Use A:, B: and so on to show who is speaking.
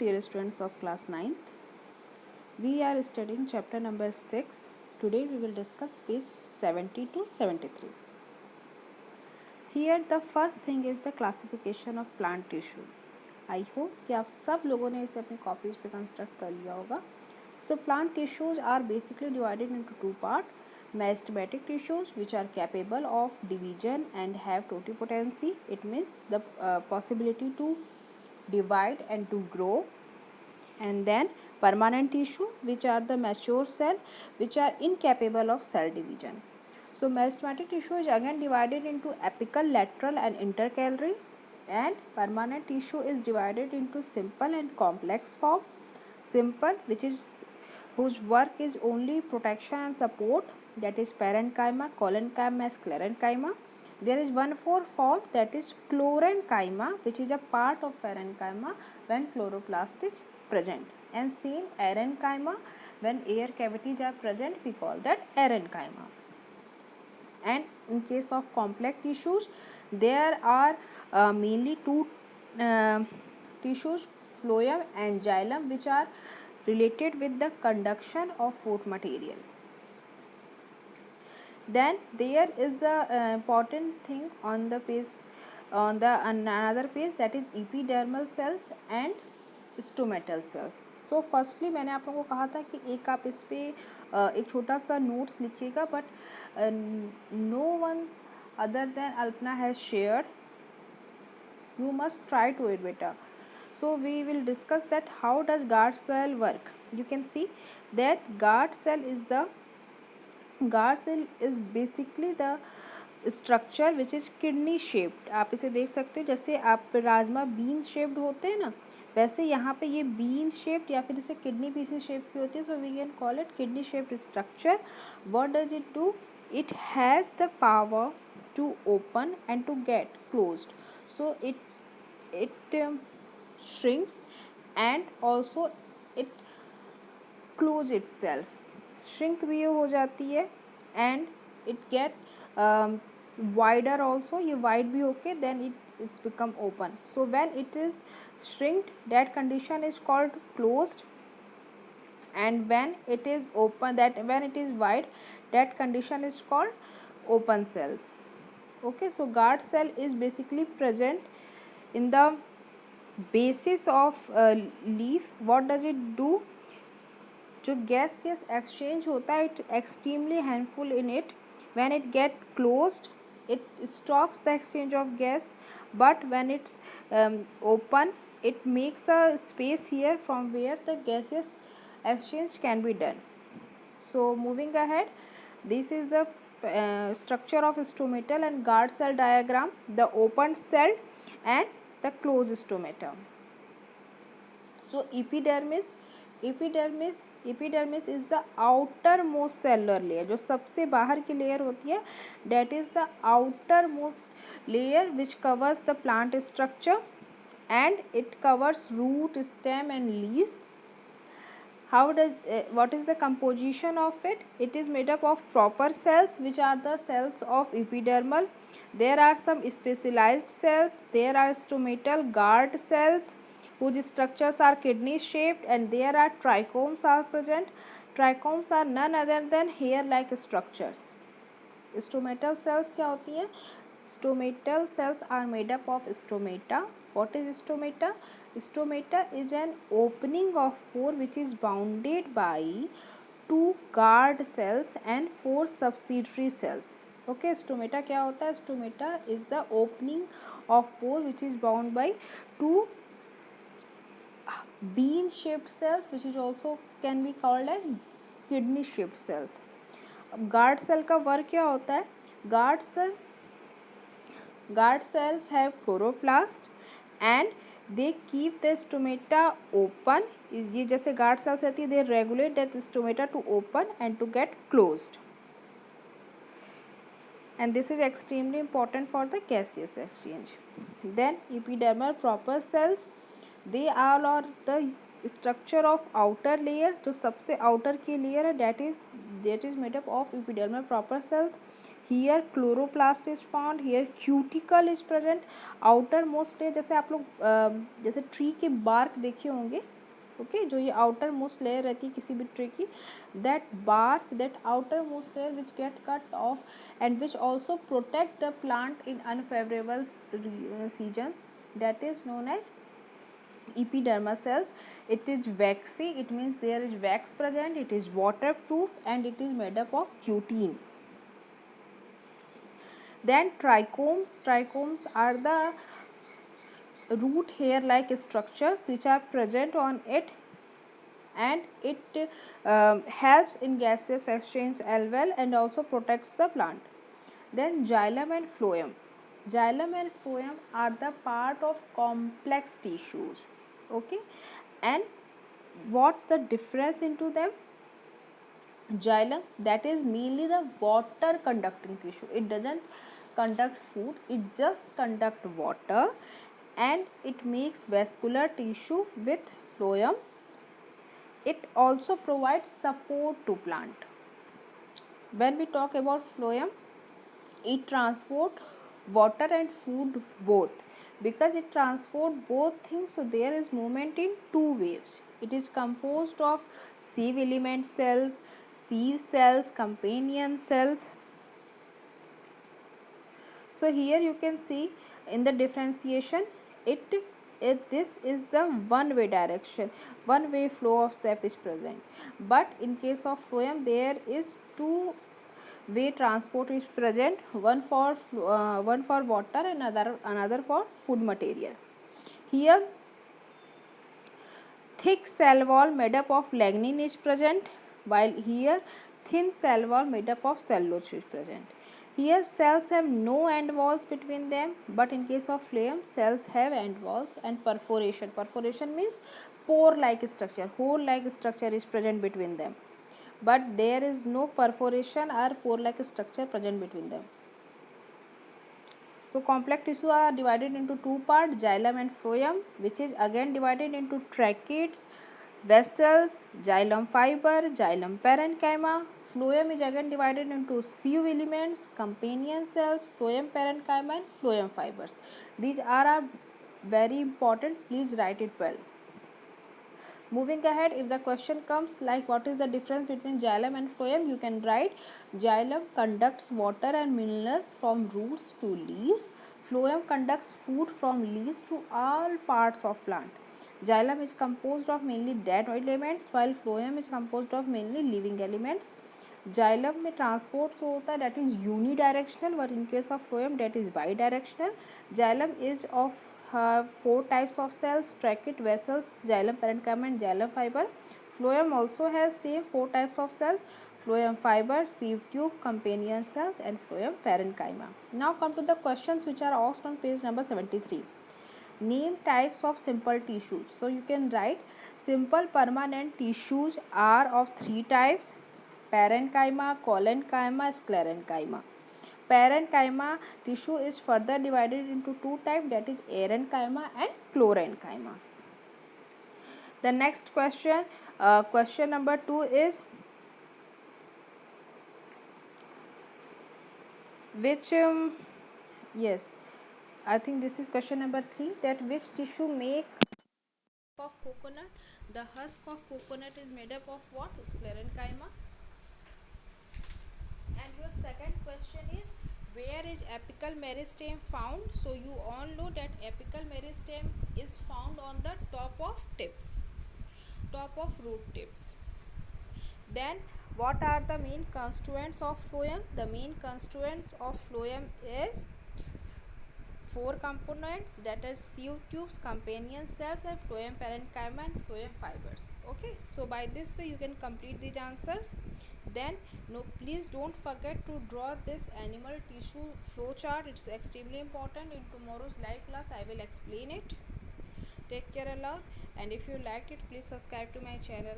A: dear students of class 9th. We are studying chapter number 6. Today we will discuss page 70 to 73. Here the first thing is the classification of plant tissue. I hope कि आप सब लोगों ने इसे अपनी copies पे construct कर लिया होगा. So plant tissues are basically divided into two parts. Meristematic tissues which are capable of division and have totipotency. It means the possibility to divide and to grow. And then permanent tissue which are the mature cell which are incapable of cell division. So meristematic tissue is again divided into apical, lateral and intercalary, and permanent tissue is divided into simple and complex form. Simple, which is whose work is only protection and support, that is parenchyma, collenchyma, sclerenchyma. There is one more form, that is chlorenchyma, which is a part of parenchyma when chloroplast is present, and same arenchyma, when air cavities are present we call that arenchyma. And in case of complex tissues, there are mainly two tissues, phloem and xylem, which are related with the conduction of food material. Then there is a important thing on the page, on the another page, that is epidermal cells and stomatal cells. So firstly मैंने आप लोगों को कहा था कि एक आप इस पे एक छोटा सा नोट्स लिखिएगा, but no one other than Alpna has shared. You must try to it better. So we will discuss that how does guard cell work. You can see that guard cell is basically the structure which is kidney shaped. आप इसे देख सकते हो, जैसे आप rajma bean shaped होते हैं ना, वैसे यहाँ पे ये बीन शेप्ड या फिर इसे किडनी पीसेस शेप की होती है. So we can call it kidney shaped structure. What does it do? It has the power to open and to get closed. So it shrinks and also it close itself. Shrink भी हो जाती है and it get wider also. ये wide भी होके then it's become open. So when it is shrinked, that condition is called closed, and when it is open, that when it is wide, that condition is called open cells. Okay, so guard cell is basically present in the basis of leaf. What does it do? जो gaseous exchange होता है, it extremely harmful in it. When it get closed, it stops the exchange of gas, but when it's open, it makes a space here from where the gaseous exchange can be done. So moving ahead, this is the structure of stomatal and guard cell diagram, the open cell and the closed stomata. So epidermis is the outermost cellular layer. जो सबसे बाहर की layer होती है, that is the outermost layer which covers the plant structure, and it covers root, stem and leaves. What is the composition of it? It is made up of proper cells, which are the cells of epidermal. There are some specialized cells. There are stomatal guard cells whose structures are kidney shaped, and there are trichomes are present. Trichomes are none other than hair like structures. Stomatal cells क्या होती हैं? Stomatal cells are made up of stomata. What is stomata? Stomata is an opening of pore which is bounded by 2 guard cells and 4 subsidiary cells. Okay, stomata क्या होता है? Stomata is the opening of pore which is bound by 2 bean shaped cells, which is also can be called as kidney shaped cells. अब guard cell का work क्या होता है? Guard cells have chloroplast and they keep the stomata open. ये जैसे guard cells रहती है, they regulate that stomata to open and to get closed. And this is extremely important for the gaseous exchange. Then epidermal proper cells, they all are the structure of outer layers. जो सबसे outer की layer है, that is made up of epidermal proper cells. Here chloroplast is found. Here cuticle is present. outermost layer, जैसे आप लोग जैसे tree के bark देखे होंगे, ओके, जो ये आउटर मोस्ट लेयर रहती है किसी भी ट्री की, that bark, that outer most layer which get cut off and which also protect the plant in unfavourable seasons, that is known as epidermal cells. It is waxy, it means there is wax present, it is waterproof, and it is made up of cutin. Then trichomes are the root hair like structures which are present on it, and it helps in gaseous exchange as well, and also protects the plant. Then xylem and phloem. Xylem and phloem are the part of complex tissues, okay, and what's the difference into them? Xylem, that is mainly the water conducting tissue. It doesn't conduct food, it just conduct water, and it makes vascular tissue. With phloem, it also provides support to plant. When we talk about phloem, it transport water and food both, because it transport both things, so there is movement in two waves. It is composed of sieve element cells, sieve cells, companion cells. So here you can see in the differentiation, this is the one way direction, one way flow of sap is present, but in case of phloem there is two way transport is present, one for water and another for food material. Here thick cell wall made up of lignin is present, while here thin cell wall made up of cellulose is present. Here cells have no end walls between them, but in case of phloem cells have end walls and perforation. Perforation means pore like structure, hole like structure is present between them, but there is no perforation or pore like structure present between them. So complex tissue are divided into two parts, xylem and phloem, which is again divided into tracheids, vessels, xylem fiber, xylem parenchyma. Phloem is again divided into sieve elements, companion cells, phloem parenchyma, and phloem fibers. These are very important, please write it well. Moving ahead, if the question comes like what is the difference between xylem and phloem, you can write xylem conducts water and minerals from roots to leaves. Phloem conducts food from leaves to all parts of plant. Xylem is composed of mainly dead elements, while phloem is composed of mainly living elements. Xylem में transport जो होता है that is unidirectional, but in case of phloem that is bidirectional. Xylem is of four types of cells: tracheid, vessels, xylem parenchyma, and xylem fiber. Phloem also has same four types of cells: phloem fiber, sieve tube, companion cells, and phloem parenchyma. Now come to the questions which are asked on page number 73. Name types of simple tissues. So you can write simple permanent tissues are of three types: parenchyma, collenchyma, sclerenchyma. Parenchyma tissue is further divided into two types, that is arenchyma and chlorenchyma. The next question, question number 2 is which yes, I think this is question number 3, that which tissue make of coconut? The husk of coconut is made up of what? Sclerenchyma. And your second question is where is apical meristem found? So you all know that apical meristem is found on the top of tips, top of root tips. Then what are the main constituents of phloem? The main constituents of phloem is four components, that is sieve tubes, companion cells, and phloem parenchyma and phloem fibers. Okay, so by this way you can complete these answers. Then no, please don't forget to draw this animal tissue flow chart. It's extremely important. In tomorrow's live class I will explain it. Take care a lot, and if you liked it, please subscribe to my channel.